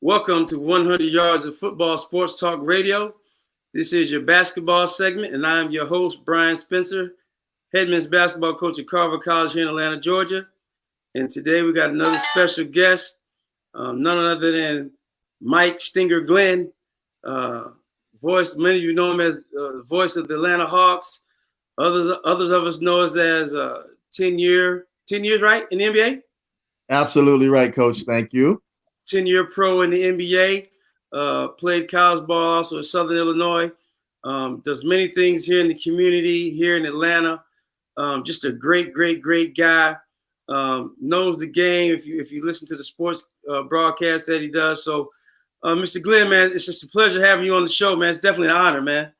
Welcome to 100 Yards of Football Sports Talk Radio. This is your basketball segment, and I'm your host, Bryan Spencer, head men's basketball coach at Carver College here in Atlanta, Georgia. And today we got another special guest, none other than Mike Stinger Glenn, voice. Many of you know him as the voice of the Atlanta Hawks. Others of us know us as 10 years, right, in the NBA? Absolutely right, Coach. Thank you. 10-year pro in the NBA, played college ball also at Southern Illinois. Does many things here in the community, here in Atlanta. Just a great guy. Knows the game if you listen to the sports broadcast that he does. So, Mr. Glenn, man, it's just a pleasure having you on the show, man. It's definitely an honor, man.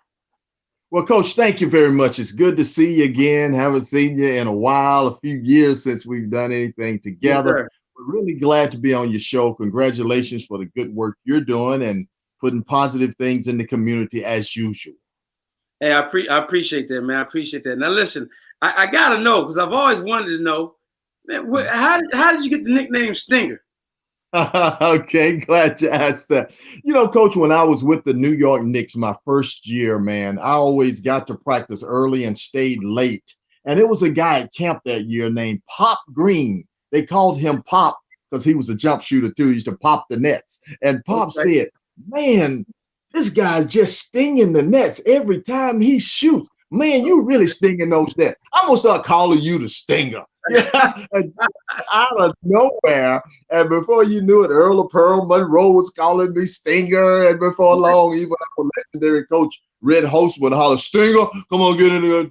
Well, Coach, thank you very much. It's good to see you again. Haven't seen you in a while, a few years since we've done anything together. Yes, we're really glad to be on your show. Congratulations for the good work you're doing and putting positive things in the community as usual. Hey, I appreciate that, man. I appreciate that. Now, listen, I got to know, because I've always wanted to know, man, how did you get the nickname Stinger? Okay, glad you asked that. You know, Coach, when I was with the New York Knicks my first year, man, I always got to practice early and stayed late. And it was a guy at camp that year named Pop Green. They called him Pop because he was a jump shooter too. He used to pop the nets. And Pop said, man, this guy's just stinging the nets every time he shoots. Man, you really stinging those nets. I'm going to start calling you the Stinger. Yeah, out of nowhere. And before you knew it, Earl of Pearl Monroe was calling me Stinger. And before long, even our legendary coach, Red Host, would holler, Stinger, come on, get into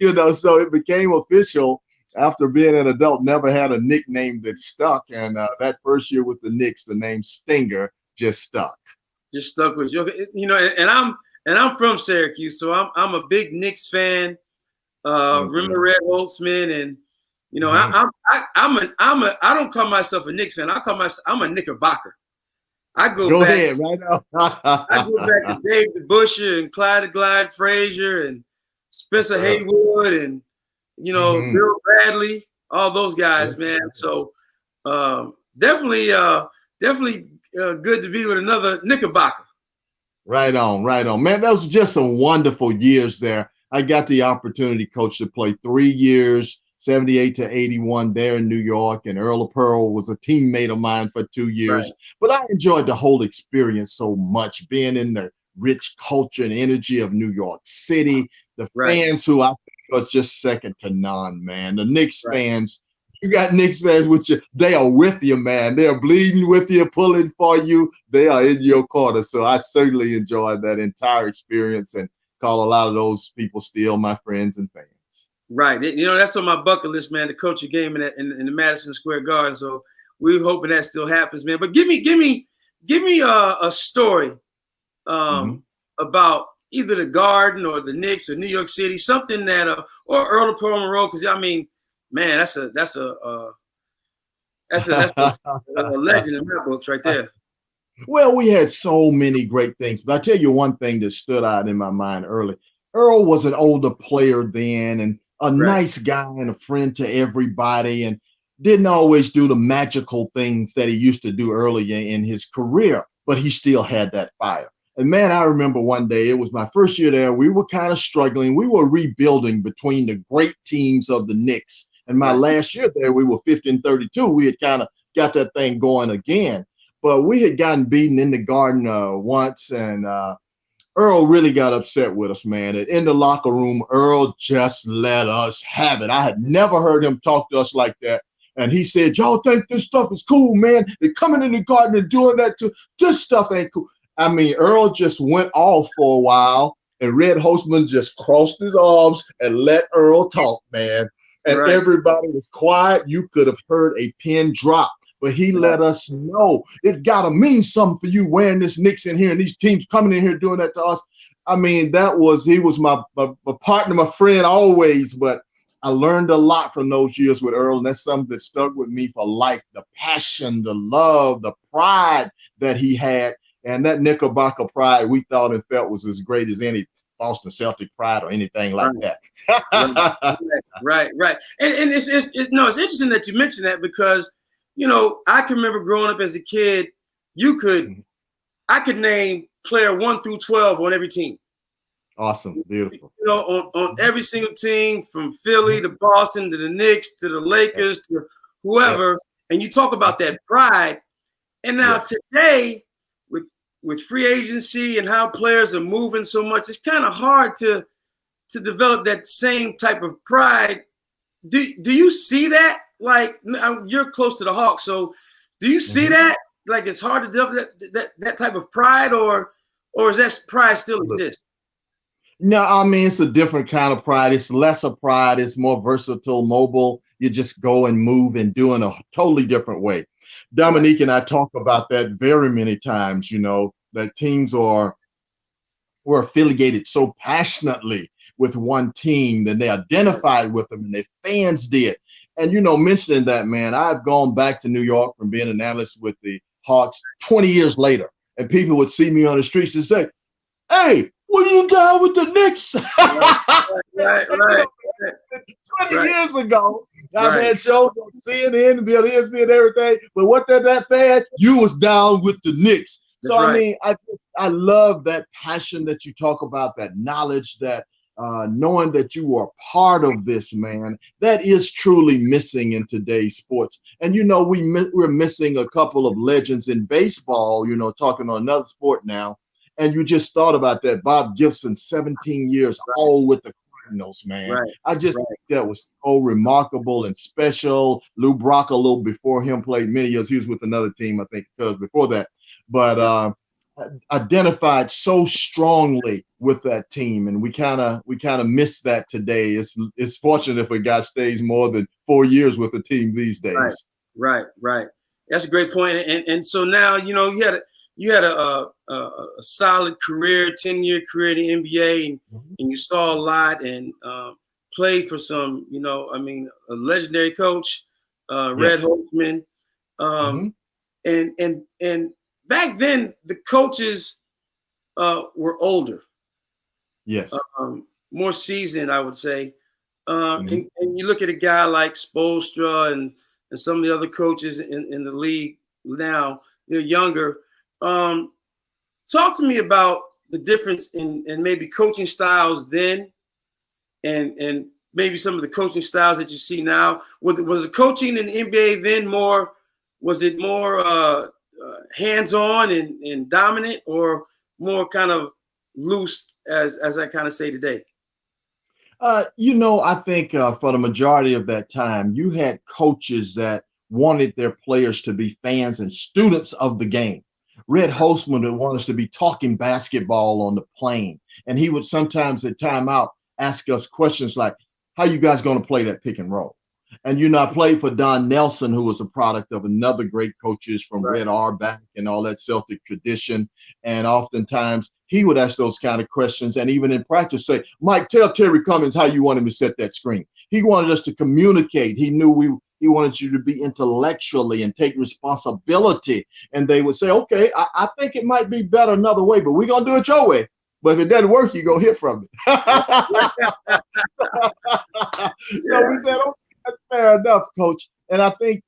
the, so it became official after being an adult, never had a nickname that stuck. And that first year with the Knicks, the name Stinger just stuck. Just stuck with you. You know, and I'm from Syracuse, so I'm a big Knicks fan. Remember Red Holtzman, and you know, I don't call myself a Knicks fan. I'm a Knickerbocker. I go back. Ahead, right now. I go back to David Busher and Clyde the Glide Frazier and Spencer Haywood and you know Bill Bradley, all those guys, man. So definitely good to be with another Knickerbocker. Right on. Man, those were just some wonderful years there. I got the opportunity, Coach, to play 3 years, 78 to 81 there in New York. And Earl of Pearl was a teammate of mine for 2 years. Right. But I enjoyed the whole experience so much, being in the rich culture and energy of New York City. The fans who I think was just second to none, man. The Knicks fans, you got Knicks fans with you. They are with you, man. They are bleeding with you, pulling for you. They are in your corner. So I certainly enjoyed that entire experience and call a lot of those people still my friends and fans. Right. You know, that's on my bucket list, man, to coach a game in the Madison Square Garden. So we're hoping that still happens, man. But give me a story about either the Garden or the Knicks or New York City, something that or Earl of Pearl Monroe, because I mean, man, that's a legend in my books right there. Well, we had so many great things, but I tell you one thing that stood out in my mind early. Earl was an older player then and a nice guy and a friend to everybody and didn't always do the magical things that he used to do earlier in his career, but he still had that fire. And man, I remember one day, it was my first year there. We were kind of struggling. We were rebuilding between the great teams of the Knicks. And my last year there, we were 50-32. We had kind of got that thing going again. But we had gotten beaten in the Garden once, and Earl really got upset with us, man. And in the locker room, Earl just let us have it. I had never heard him talk to us like that. And he said, y'all think this stuff is cool, man? They're coming in the Garden and doing that too. This stuff ain't cool. I mean, Earl just went off for a while, and Red Hostman just crossed his arms and let Earl talk, man. And everybody was quiet. You could have heard a pin drop. But he let us know it got to mean something for you wearing this Knicks in here and these teams coming in here doing that to us. I mean, he was my partner, my friend always, but I learned a lot from those years with Earl, and that's something that stuck with me for life. The passion, the love, the pride that he had, and that Knickerbocker pride we thought and felt was as great as any Boston Celtic pride or anything like that. Right. And it's interesting that you mentioned that because, you know, I can remember growing up as a kid, I could name player 1 through 12 on every team. Awesome. Beautiful. You know, on every single team from Philly to Boston to the Knicks to the Lakers to whoever. Yes. And you talk about that pride. And now today, with free agency and how players are moving so much, it's kind of hard to develop that same type of pride. Do you see that? Like, you're close to the Hawks, so do you see that? Like, it's hard to develop that type of pride, or is that pride still exist? No, I mean, it's a different kind of pride. It's lesser pride. It's more versatile, mobile. You just go and move and do in a totally different way. Dominique and I talk about that very many times, you know, that teams were affiliated so passionately with one team that they identified with them and their fans did. And, you know, mentioning that, man, I've gone back to New York from being an analyst with the Hawks 20 years later, and people would see me on the streets and say, "Hey, were you down with the Knicks?" Right. 20 years ago, I've had shows on CNN and ESPN and everything, but what that fan, you was down with the Knicks. So, I mean, I love that passion that you talk about, that knowledge, that knowing that you are part of this, man, that is truly missing in today's sports. And, you know, we're missing a couple of legends in baseball, you know, talking on another sport now. And you just thought about that. Bob Gibson, 17 years, all with the Cardinals, man. I just think that was so remarkable and special. Lou Brock, a little before him, played many years. He was with another team, I think, because before that. But identified so strongly with that team, and we kind of miss that today. It's fortunate if a guy stays more than 4 years with the team these days. Right. That's a great point. And so now, you know, you had a solid career, 10-year career in the NBA, and you saw a lot and played for some, you know, I mean, a legendary coach, Red Holzman, and back then the coaches were older, more seasoned, I would say. And you look at a guy like Spoelstra and some of the other coaches in the league now, they're younger. Talk to me about the difference in maybe coaching styles then and maybe some of the coaching styles that you see now. Was the coaching in the NBA then more hands-on and dominant, or more kind of loose, as I kind of say today? You know, I think for the majority of that time, you had coaches that wanted their players to be fans and students of the game. Red Holzman would want us to be talking basketball on the plane. And he would sometimes at timeout ask us questions like, "How you guys going to play that pick and roll?" And, you know, I played for Don Nelson, who was a product of another great coaches from Red Auerbach and all that Celtic tradition. And oftentimes he would ask those kind of questions. And even in practice say, "Mike, tell Terry Cummings how you want him to set that screen." He wanted us to communicate. He knew he wanted you to be intellectually and take responsibility. And they would say, "Okay, I think it might be better another way, but we're going to do it your way. But if it doesn't work, you go hear from it." So we said, "Okay, that's fair enough, coach." And I think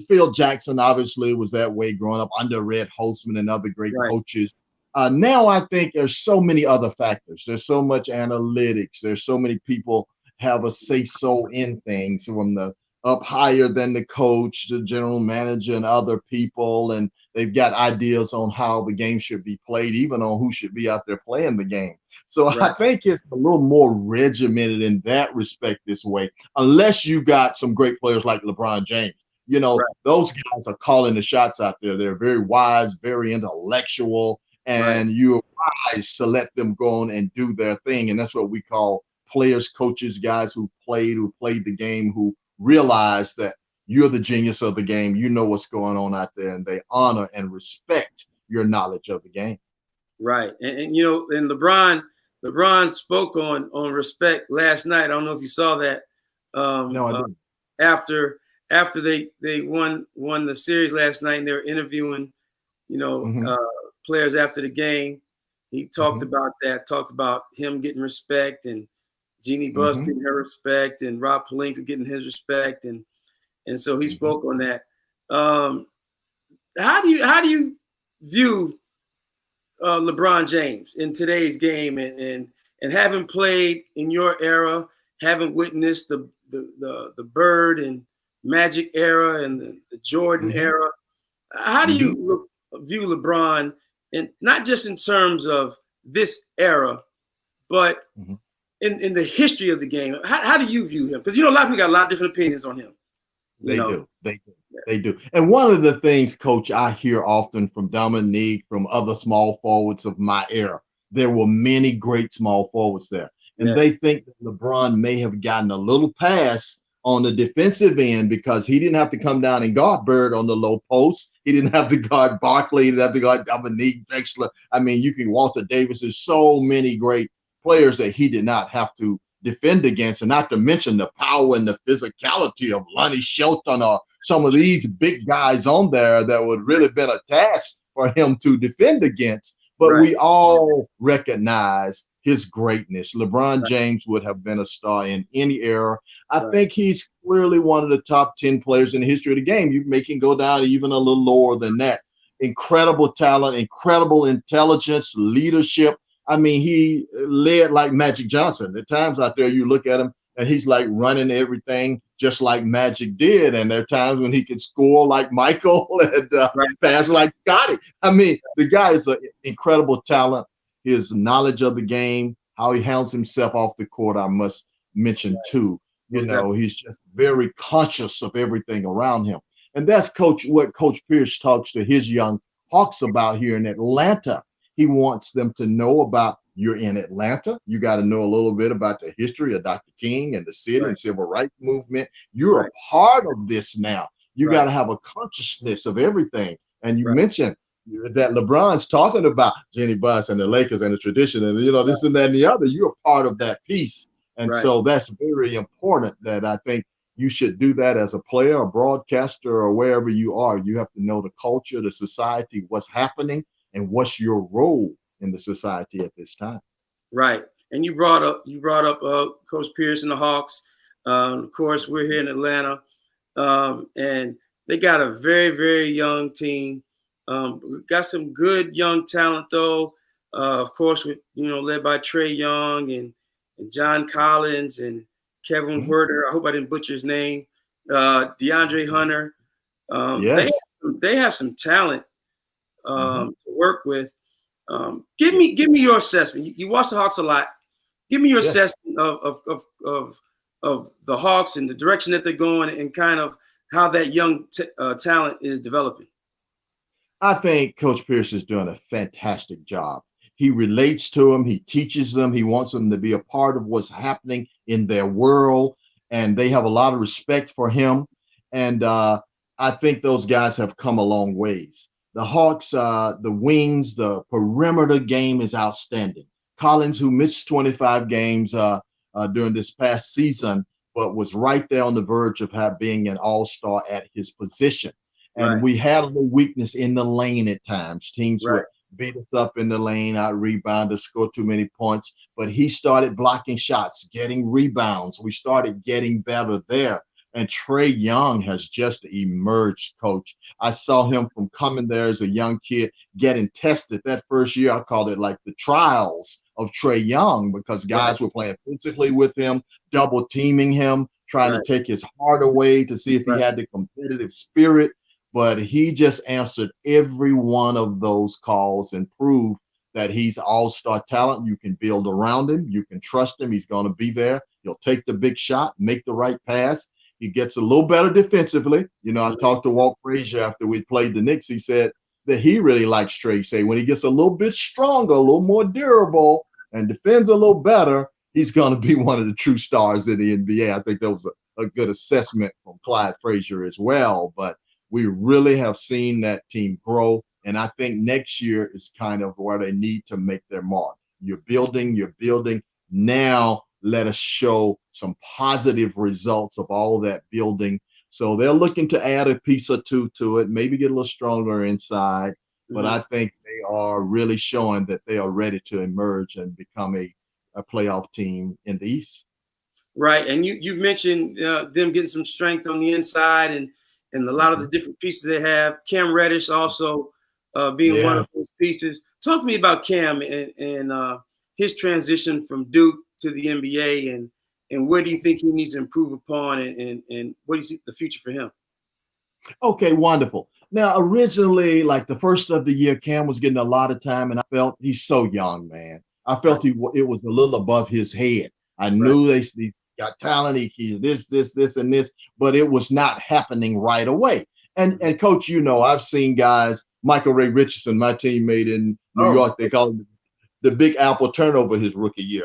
Phil Jackson obviously was that way growing up under Red Holzman and other great coaches. Now I think there's so many other factors. There's so much analytics. There's so many people have a say-so in things, from the up higher than the coach, the general manager, and other people. And they've got ideas on how the game should be played, even on who should be out there playing the game. So I think it's a little more regimented in that respect this way, unless you got some great players like LeBron James. You know, those guys are calling the shots out there. They're very wise, very intellectual, and you're wise to let them go on and do their thing. And that's what we call players, coaches, guys who played the game, who realize that you're the genius of the game. You know what's going on out there, and they honor and respect your knowledge of the game. Right. And you know, and LeBron spoke on respect last night. I don't know if you saw that. No, I didn't. After they won the series last night, and they were interviewing, you know, players after the game. He talked about that, talked about him getting respect, and Jeannie Buss getting her respect, and Rob Pelinka getting his respect, and so he spoke on that. How do you view LeBron James in today's game, and having played in your era, having witnessed the Bird and Magic era and the Jordan era, how do you view LeBron, and not just in terms of this era, but in the history of the game? How do you view him? Because a lot of people got a lot of different opinions on him. They do. They do. And one of the things, Coach, I hear often from Dominique, from other small forwards of my era, there were many great small forwards there. And they think that LeBron may have gotten a little pass on the defensive end because he didn't have to come down and guard Bird on the low post. He didn't have to guard Barkley. He didn't have to guard Dominique Drexler. I mean, you can Walter Davis. There's so many great players that he did not have to defend against, and not to mention the power and the physicality of Lonnie Shelton or some of these big guys on there that would really been a task for him to defend against. But we all recognize his greatness. LeBron James would have been a star in any era. I think he's clearly one of the top 10 players in the history of the game. You make him go down even a little lower than that. Incredible talent, incredible intelligence, leadership. I mean, he led like Magic Johnson. At times out there, you look at him and he's like running everything just like Magic did. And there are times when he can score like Michael and pass like Scotty. I mean, the guy is an incredible talent. His knowledge of the game, how he handles himself off the court, I must mention too. He's just very conscious of everything around him. And that's what Coach Pierce talks to his young Hawks about here in Atlanta. He wants them to know about, you're in Atlanta. You got to know a little bit about the history of Dr. King and the city and civil rights movement. You're a part of this now. You got to have a consciousness of everything. And you mentioned that LeBron's talking about Jenny Buss and the Lakers and the tradition and, this and that and the other. You're a part of that piece. And so that's very important that I think you should do that as a player, a broadcaster, or wherever you are. You have to know the culture, the society, what's happening, and what's your role in the society at this time. Right. And you brought up Coach Pierce and the Hawks. Of course, we're here in Atlanta, and they got a very, very young team. We've got some good young talent, though. Of course, led by Trae Young and John Collins and Kevin Huerter. I hope I didn't butcher his name. DeAndre Hunter. They have some talent to work with. Give me your assessment. You watch the Hawks a lot. Give me your assessment of the Hawks and the direction that they're going, and kind of how that young talent is developing. I think Coach Pierce is doing a fantastic job. He relates to them. He teaches them. He wants them to be a part of what's happening in their world, and they have a lot of respect for him. And I think those guys have come a long ways. The Hawks, the wings, the perimeter game is outstanding. Collins, who missed 25 games during this past season, but was right there on the verge of being an all-star at his position. And we had a little weakness in the lane at times. Teams would beat us up in the lane, out-rebound us, score too many points. But he started blocking shots, getting rebounds. We started getting better there. And Trae Young has just emerged, Coach. I saw him from coming there as a young kid, getting tested that first year. I called it like the trials of Trae Young, because guys were playing physically with him, double teaming him, trying to take his heart away to see if he had the competitive spirit. But he just answered every one of those calls and proved that he's all-star talent. You can build around him. You can trust him. He's going to be there. He'll take the big shot, make the right pass. He gets a little better defensively. I talked to Walt Frazier after we played the Knicks. He said that he really likes Trae. He said when he gets a little bit stronger, a little more durable, and defends a little better, he's going to be one of the true stars in the NBA. I think that was a good assessment from Clyde Frazier as well. But we really have seen that team grow. And I think next year is kind of where they need to make their mark. You're building. Now let us show some positive results of all that building. So they're looking to add a piece or two to it, maybe get a little stronger inside. But I think they are really showing that they are ready to emerge and become a playoff team in the East. Right. And you mentioned them getting some strength on the inside and a lot of the different pieces they have. Cam Reddish also being one of those pieces. Talk to me about Cam and his transition from Duke to the NBA, and where do you think he needs to improve upon, and what do you see the future for him? Okay, wonderful. Now, originally, like the first of the year, Cam was getting a lot of time, and I felt he's so young, man. I felt it was a little above his head. I knew he got talent, he this, and this, but it was not happening right away. And coach, you know, I've seen guys, Michael Ray Richardson, my teammate in New York, they call him the Big Apple turnover his rookie year.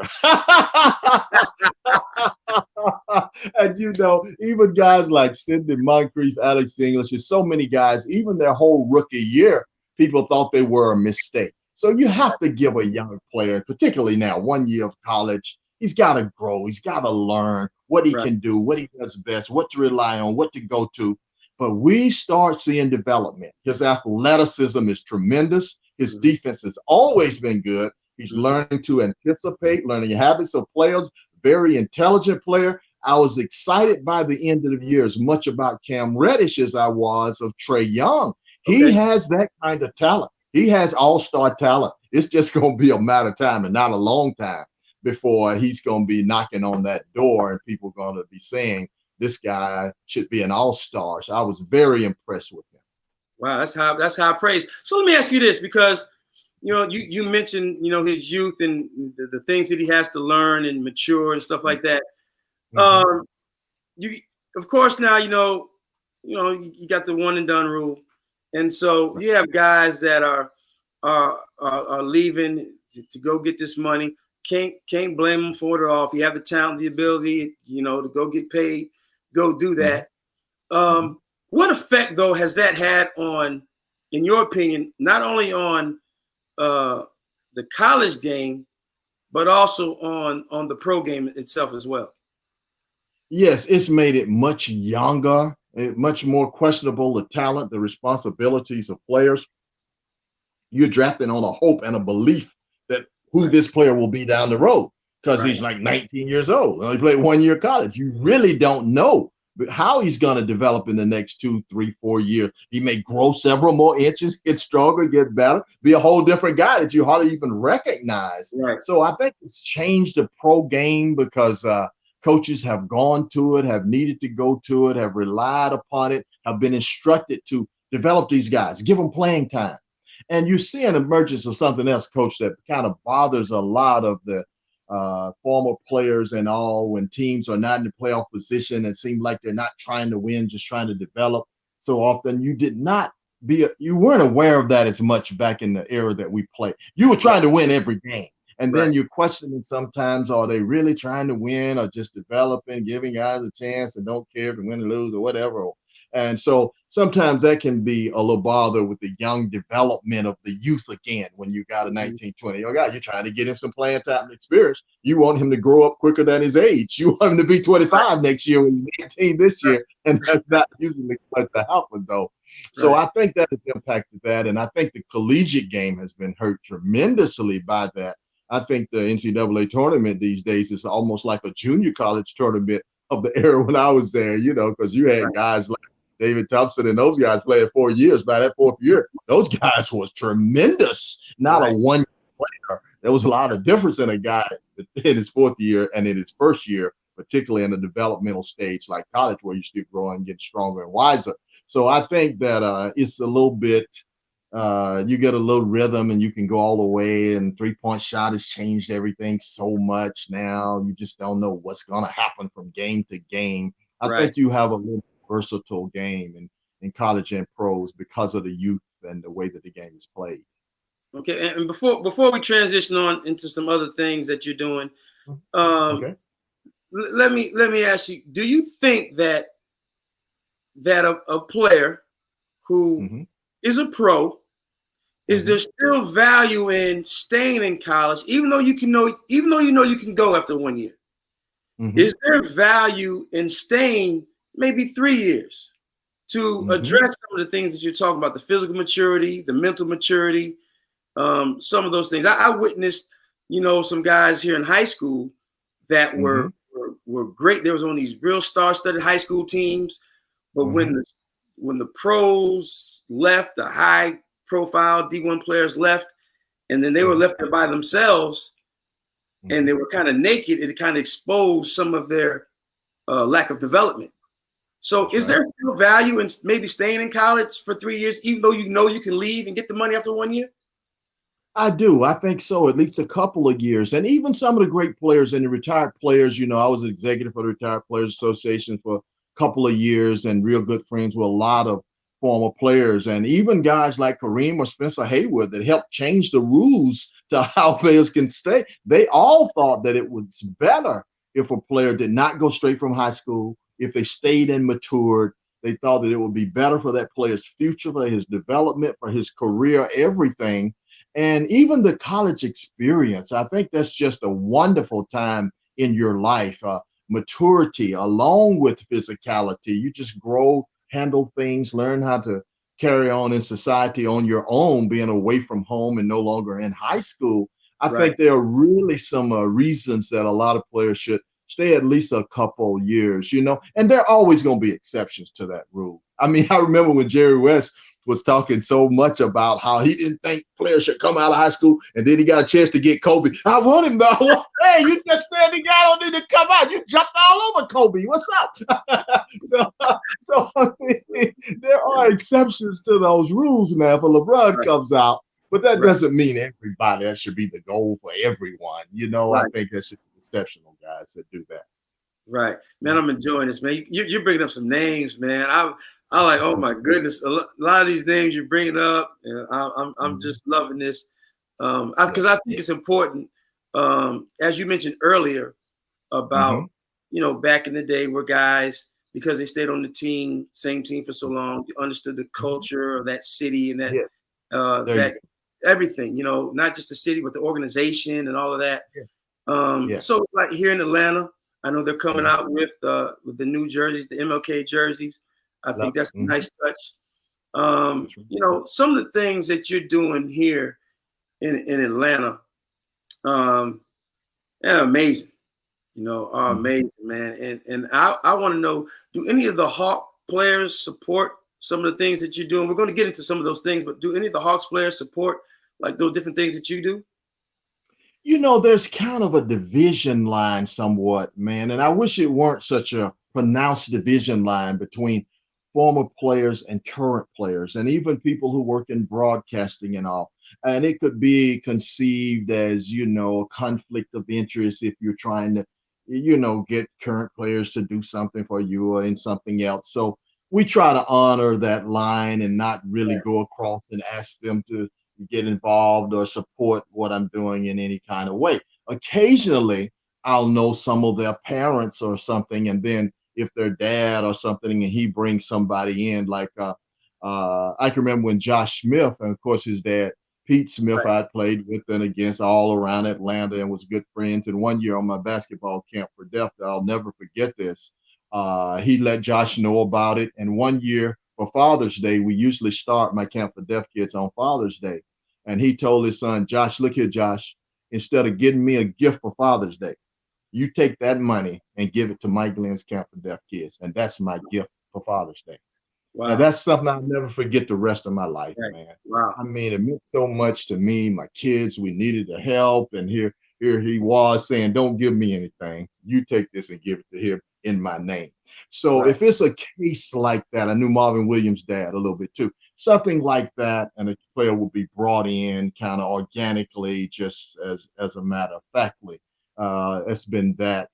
And you know, even guys like Sidney Moncrief, Alex English, and so many guys, even their whole rookie year, people thought they were a mistake. So you have to give a young player, particularly now, 1 year of college, he's got to grow. He's got to learn what he can do, what he does best, what to rely on, what to go to. But we start seeing development. His athleticism is tremendous. His defense has always been good. He's learning to anticipate, learning habits of players, very intelligent player. I was excited by the end of the year as much about Cam Reddish as I was of Trae Young. He has that kind of talent. He has all-star talent. It's just going to be a matter of time and not a long time before he's going to be knocking on that door and people are going to be saying this guy should be an all-star. So I was very impressed with him. Wow, that's high praise. So let me ask you this, because you know, you mentioned, you know, his youth and the things that he has to learn and mature and stuff like that. You, of course, now you got the one and done rule, and so you have guys that are leaving to go get this money. Can't blame them for it all. If you have the talent, the ability, you know, to go get paid, go do that. What effect though has that had on, in your opinion, not only on the college game, but also on the pro game itself as well? Yes, it's made it much younger, much more questionable, the talent, the responsibilities of players. You're drafting on a hope and a belief that who this player will be down the road because he's like 19 years old. He played 1 year of college. You really don't know how he's going to develop in the next 2, 3, 4 years. He may grow several more inches, get stronger, get better, be a whole different guy that you hardly even recognize. So I think it's changed the pro game because coaches have gone to it, have needed to go to it, have relied upon it, have been instructed to develop these guys, give them playing time. And you see an emergence of something else, Coach, that kind of bothers a lot of the former players and all when teams are not in the playoff position and seem like they're not trying to win, just trying to develop. So often you weren't aware of that as much back in the era that we played. You were trying to win every game. And then you're questioning sometimes, are they really trying to win or just developing, giving guys a chance and don't care if they win or lose or whatever. And so sometimes that can be a little bother with the young development of the youth again when you got a 19, 20-year-old guy. You're trying to get him some playing time and experience. You want him to grow up quicker than his age. You want him to be 25 next year when he's 18 this year. And that's not usually what to happen, though. So I think that has impacted that. And I think the collegiate game has been hurt tremendously by that. I think the NCAA tournament these days is almost like a junior college tournament of the era when I was there, you know, because you had guys like David Thompson and those guys playing 4 years. By that fourth year, those guys was tremendous. Not a 1 year player. There was a lot of difference in a guy in his fourth year and in his first year, particularly in the developmental stage like college where you still growing, getting stronger and wiser. So I think that it's a little bit you get a little rhythm and you can go all the way, and three-point shot has changed everything so much now. You just don't know what's going to happen from game to game. I think you have a little versatile game in college and pros because of the youth and the way that the game is played. Okay, and before we transition on into some other things that you're doing, let me ask you: do you think that a player who is a pro, is there still value in staying in college, even though you know you can go after 1 year? Is there value in staying maybe 3 years to address some of the things that you're talking about, the physical maturity, the mental maturity, some of those things? I witnessed, you know, some guys here in high school that were great. There was on these real star-studded high school teams, but when the pros left, the high profile D1 players left, and then they were left there by themselves, and they were kind of naked. It kind of exposed some of their lack of development. So is there still value in maybe staying in college for 3 years, even though you know you can leave and get the money after 1 year? I do. I think so, at least a couple of years. And even some of the great players and the retired players, I was executive for the Retired Players Association for a couple of years and real good friends with a lot of former players. And even guys like Kareem or Spencer Haywood that helped change the rules to how players can stay. They all thought that it was better if a player did not go straight from high school, if they stayed and matured. They thought that it would be better for that player's future, for his development, for his career, everything. And even the college experience, I think that's just a wonderful time in your life. Maturity along with physicality. You just grow, handle things, learn how to carry on in society on your own, being away from home and no longer in high school. I think there are really some reasons that a lot of players should stay at least a couple years, and there are always going to be exceptions to that rule. I mean, I remember when Jerry West was talking so much about how he didn't think players should come out of high school, and then he got a chance to get Kobe. I want him though. Hey, you just said the guy don't need to come out. You jumped all over Kobe. What's up? so I mean, there are exceptions to those rules, man. For LeBron comes out, but that doesn't mean everybody. That should be the goal for everyone. I think that should be exceptional guys that do that. Right, man. I'm enjoying this, man. You're bringing up some names, man. I like, oh my goodness, a lot of these names you're bringing up, and I'm just loving this because I think it's important, as you mentioned earlier about back in the day where guys, because they stayed on the same team for so long, you understood the culture of that city and that everything, not just the city but the organization and all of that. So like here in Atlanta, I know they're coming out with the new jerseys, the MLK jerseys. I think that's a nice touch. Some of the things that you're doing here in Atlanta, they're amazing. Are amazing, man. And I want to know, do any of the Hawk players support some of the things that you're doing? We're going to get into some of those things, but do any of the Hawks players support like those different things that you do? There's kind of a division line somewhat, man. And I wish it weren't such a pronounced division line between former players and current players, and even people who work in broadcasting and all. And it could be conceived as, a conflict of interest if you're trying to, get current players to do something for you or in something else. So we try to honor that line and not really go across and ask them to get involved or support what I'm doing in any kind of way. Occasionally, I'll know some of their parents or something, and then if their dad or something and he brings somebody in, like I can remember when Josh Smith, and of course his dad, Pete Smith, I played with and against all around Atlanta and was good friends. And one year on my basketball camp for deaf, I'll never forget this. He let Josh know about it. And one year for Father's Day, we usually start my camp for deaf kids on Father's Day. And he told his son, Josh, look here, Josh, instead of getting me a gift for Father's Day, you take that money and give it to Mike Glenn's Camp for Deaf Kids. And that's my gift for Father's Day. Wow. And that's something I'll never forget the rest of my life, man. Wow. I mean, it meant so much to me, my kids. We needed the help. And here he was saying, don't give me anything. You take this and give it to him in my name. So if it's a case like that, I knew Marvin Williams' dad a little bit too, something like that, and a player will be brought in kind of organically, just as a matter of factly. It's been that,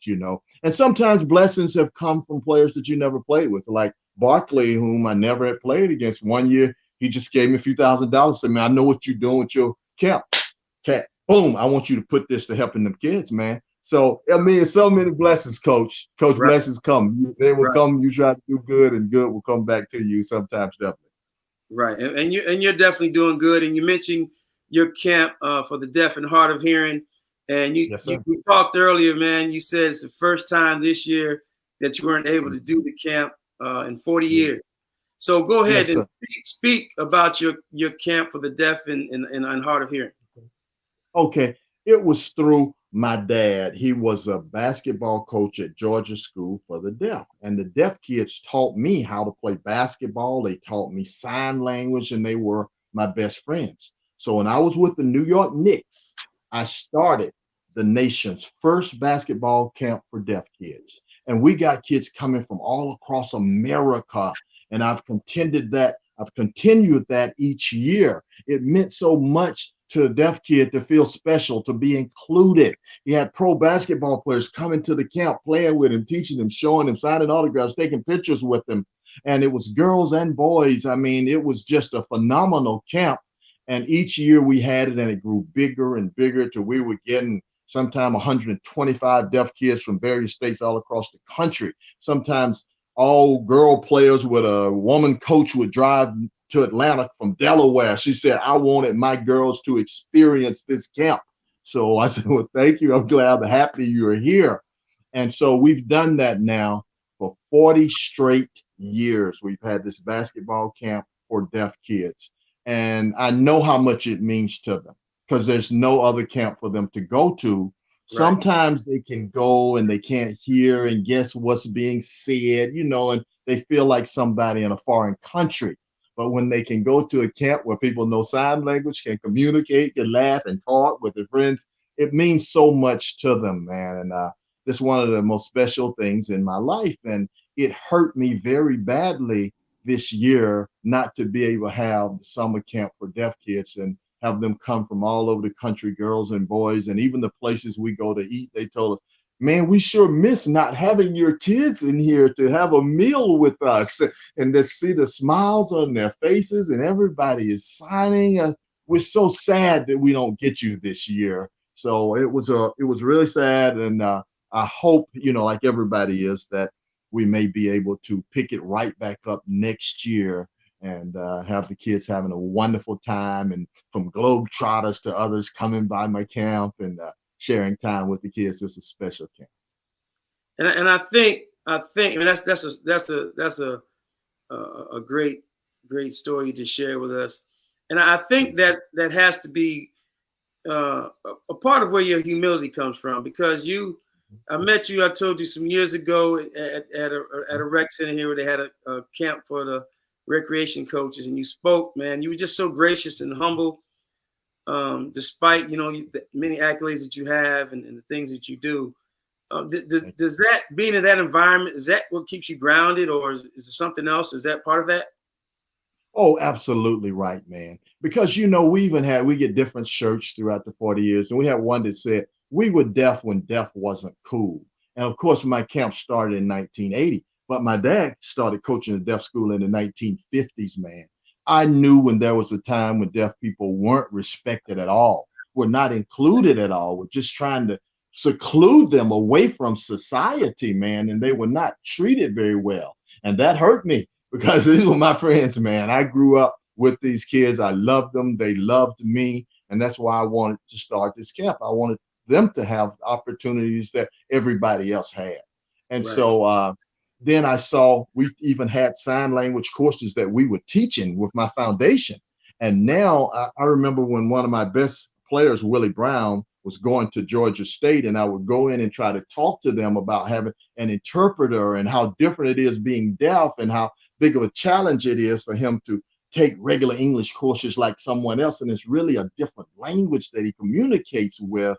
and sometimes blessings have come from players that you never played with, like Barkley, whom I never had played against. One year, he just gave me a few $1,000, said, man, I know what you're doing with your camp. Cat, boom, I want you to put this to helping them kids, man. So, I mean, so many blessings, Coach. Blessings come. They will come. You try to do good, and good will come back to you sometimes, definitely. Right, and you're definitely doing good. And you mentioned your camp for the deaf and hard of hearing. And you talked earlier, man. You said it's the first time this year that you weren't able to do the camp in 40 years. So go ahead and speak about your camp for the deaf and hard of hearing. Okay. It was through my dad. He was a basketball coach at Georgia School for the Deaf. And the deaf kids taught me how to play basketball. They taught me sign language, and they were my best friends. So when I was with the New York Knicks, I started the nation's first basketball camp for deaf kids. And we got kids coming from all across America. And I've continued that each year. It meant so much to a deaf kid to feel special, to be included. He had pro basketball players coming to the camp, playing with him, teaching him, showing him, signing autographs, taking pictures with him. And it was girls and boys. I mean, it was just a phenomenal camp. And each year we had it, and it grew bigger and bigger till we were getting sometimes 125 deaf kids from various states all across the country. Sometimes all girl players with a woman coach would drive to Atlanta from Delaware. She said, I wanted my girls to experience this camp. So I said, well, thank you. I'm glad, happy you're here. And so we've done that now for 40 straight years. We've had this basketball camp for deaf kids. And I know how much it means to them because there's no other camp for them to go to. Right. Sometimes they can go and they can't hear and guess what's being said, and they feel like somebody in a foreign country. But when they can go to a camp where people know sign language, can communicate, can laugh and talk with their friends, it means so much to them, man. And this is one of the most special things in my life. And it hurt me very badly this year not to be able to have the summer camp for deaf kids and have them come from all over the country, girls and boys, and even the places we go to eat. They told us, man, we sure miss not having your kids in here to have a meal with us and to see the smiles on their faces and everybody is signing. We're so sad that we don't get you this year. So it was really sad. And I hope, like everybody is, that we may be able to pick it right back up next year and have the kids having a wonderful time, and from Globetrotters to others coming by my camp and sharing time with the kids. It's a special camp. And I think I mean that's a great story to share with us. And I think that has to be a part of where your humility comes from, because I met you, I told you some years ago at a rec center here where they had a camp for the recreation coaches, and you spoke, man. You were just so gracious and humble, despite the many accolades that you have and the things that you do. Does that, being in that environment, is that what keeps you grounded, or is there something else? Is that part of that? Oh, absolutely right, man. Because we get different shirts throughout the 40 years, and we had one that said, we were deaf when deaf wasn't cool. And of course, my camp started in 1980, but my dad started coaching a deaf school in the 1950s, man. I knew when there was a time when deaf people weren't respected at all, were not included at all, were just trying to seclude them away from society, man, and they were not treated very well. And that hurt me because these were my friends, man. I grew up with these kids. I loved them. They loved me. And that's why I wanted to start this camp. I wanted them to have opportunities that everybody else had. And right. So then I saw we even had sign language courses that we were teaching with my foundation. And now I remember when one of my best players, Willie Brown, was going to Georgia State, and I would go in and try to talk to them about having an interpreter and how different it is being deaf and how big of a challenge it is for him to take regular English courses like someone else. And it's really a different language that he communicates with.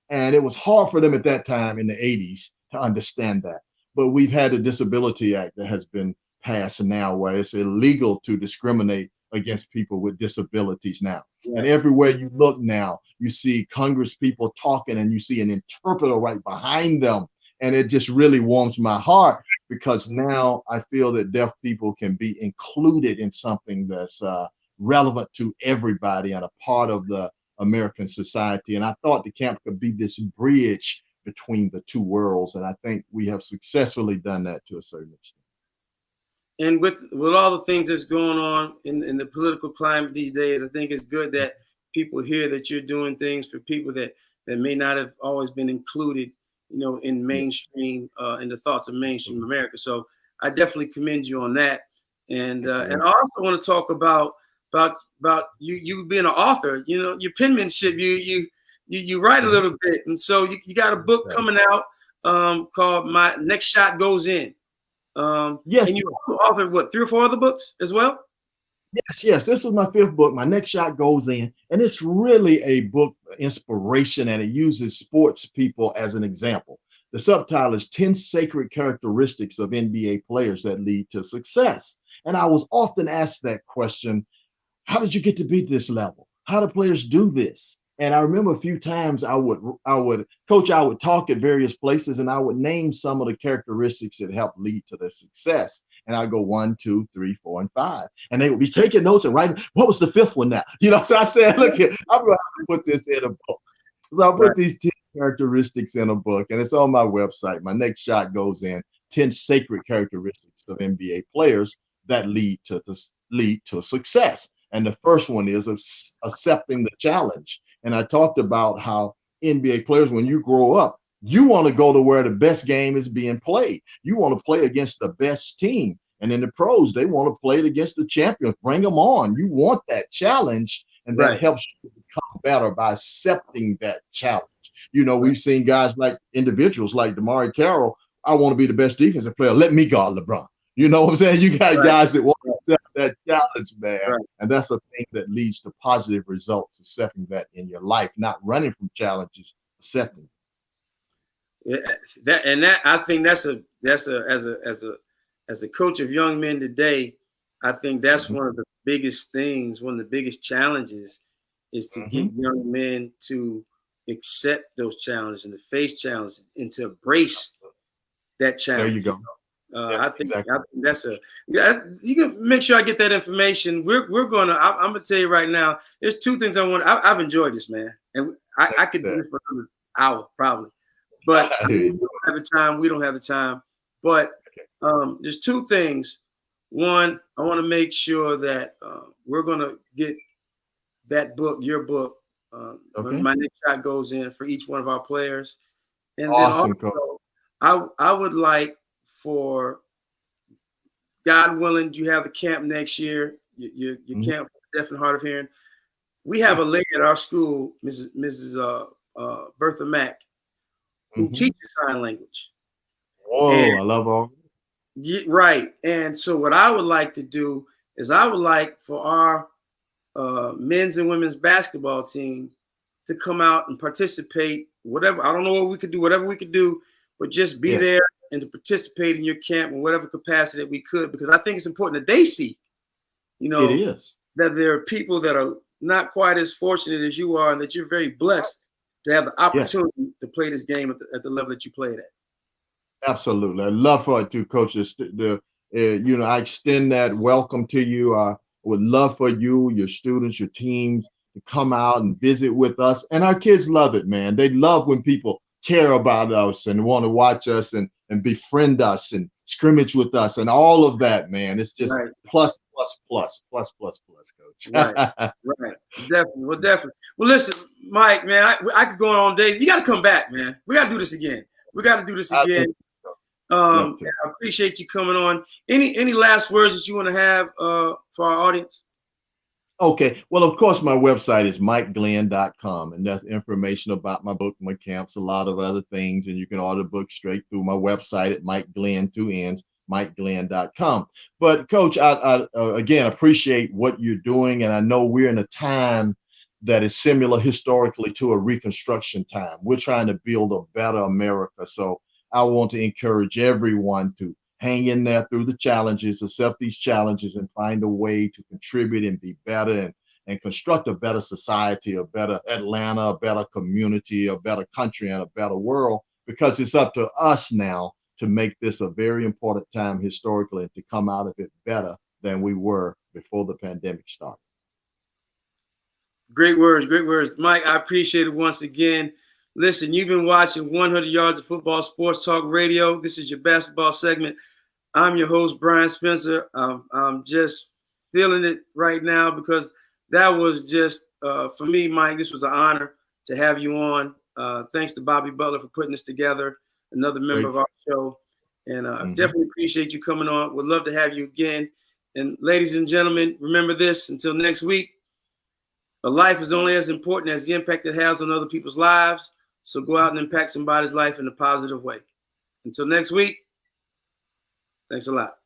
And it was hard for them at that time in the 80s to understand that. But we've had a Disability Act that has been passed now where it's illegal to discriminate against people with disabilities now. Yeah. And everywhere you look now, you see Congress people talking and you see an interpreter right behind them. And it just really warms my heart because now I feel that deaf people can be included in something that's relevant to everybody and a part of the American society. And I thought the camp could be this bridge between the two worlds. And I think we have successfully done that to a certain extent. And with all the things that's going on in the political climate these days, I think it's good that people hear that you're doing things for people that may not have always been included, in mainstream, in the thoughts of mainstream America. So I definitely commend you on that. And I also want to talk about you being an author. Your penmanship. You write a little bit, and so you got a book coming out called "My Next Shot Goes In." Yes. And you also authored 3 or 4 other books as well? Yes. This was my fifth book. My next shot goes in, and it's really a book for inspiration, and it uses sports people as an example. The subtitle is 10 Sacred Characteristics of NBA Players That Lead to Success. And I was often asked that question, how did you get to be this level? How do players do this? And I remember a few times I would talk at various places and I would name some of the characteristics that help lead to their success. And I go 1, 2, 3, 4, and 5. And they would be taking notes and writing, what was the fifth one now? So I said, look here, I'm going to put this in a book. So I put these 10 characteristics in a book, and it's on my website. My next shot goes in 10 sacred characteristics of NBA players that lead to success. And the first one is accepting the challenge. And I talked about how NBA players, when you grow up, you want to go to where the best game is being played. You want to play against the best team. And in the pros, they want to play it against the champions. Bring them on. You want that challenge, and that helps you become better by accepting that challenge. We've seen guys like individuals like DeMar Carroll. I want to be the best defensive player. Let me guard LeBron. You know what I'm saying? You got guys that want to accept that challenge, man. And that's a thing that leads to positive results, accepting that in your life, not running from challenges, accepting. I think that's as a coach of young men today, I think that's one of the biggest things, one of the biggest challenges is to get young men to accept those challenges and to face challenges and to embrace that challenge. There you go. I think that's you can make sure I get that information. I'm gonna tell you right now. There's two things I want. I've enjoyed this, man, and I could do this for another hour probably, but we don't have the time. We don't have the time. But there's two things. One, I want to make sure that we're gonna get that book, your book. My next shot goes in for each one of our players, and awesome, then also, I would like for, God willing, you have the camp next year. Your camp, Deaf and Hard of Hearing. We have a lady at our school, Mrs. Bertha Mack, who teaches sign language. I love all. Yeah, right. And so what I would like to do is I would like for our men's and women's basketball team to come out and participate. Whatever, I don't know what we could do, whatever we could do, but just be there and to participate in your camp in whatever capacity that we could, because I think it's important that they see, it is, that there are people that are not quite as fortunate as you are, and that you're very blessed to have the opportunity to play this game at the level that you played at. Absolutely. I'd love for it to, Coach. I extend that welcome to you. I would love for you, your students, your teams to come out and visit with us. And our kids love it, man. They love when people care about us and want to watch us and befriend us and scrimmage with us and all of that, man. It's just plus, Coach. Right. Definitely. Well, listen, Mike, man, I could go on days. You got to come back, man. We got to do this again. I appreciate you coming on. Any last words that you want to have for our audience? Okay. Well, of course, my website is mikeglenn.com, and that's information about my book, my camps, a lot of other things. And you can order the book straight through my website at mikeglenn, 2 N's, mikeglenn.com. But Coach, I again appreciate what you're doing. And I know we're in a time that is similar historically to a Reconstruction time. We're trying to build a better America. So I want to encourage everyone to hang in there through the challenges, accept these challenges, and find a way to contribute and be better and construct a better society, a better Atlanta, a better community, a better country, and a better world, because it's up to us now to make this a very important time historically and to come out of it better than we were before the pandemic started. Great words. Mike, I appreciate it once again. Listen, you've been watching 100 Yards of Football Sports Talk Radio. This is your basketball segment. I'm your host, Bryan Spencer. I'm just feeling it right now because that was just, for me, Mike, this was an honor to have you on. Thanks to Bobby Butler for putting this together, another member of our show. And definitely appreciate you coming on. Would love to have you again. And ladies and gentlemen, remember this, until next week, a life is only as important as the impact it has on other people's lives. So go out and impact somebody's life in a positive way. Until next week, thanks a lot.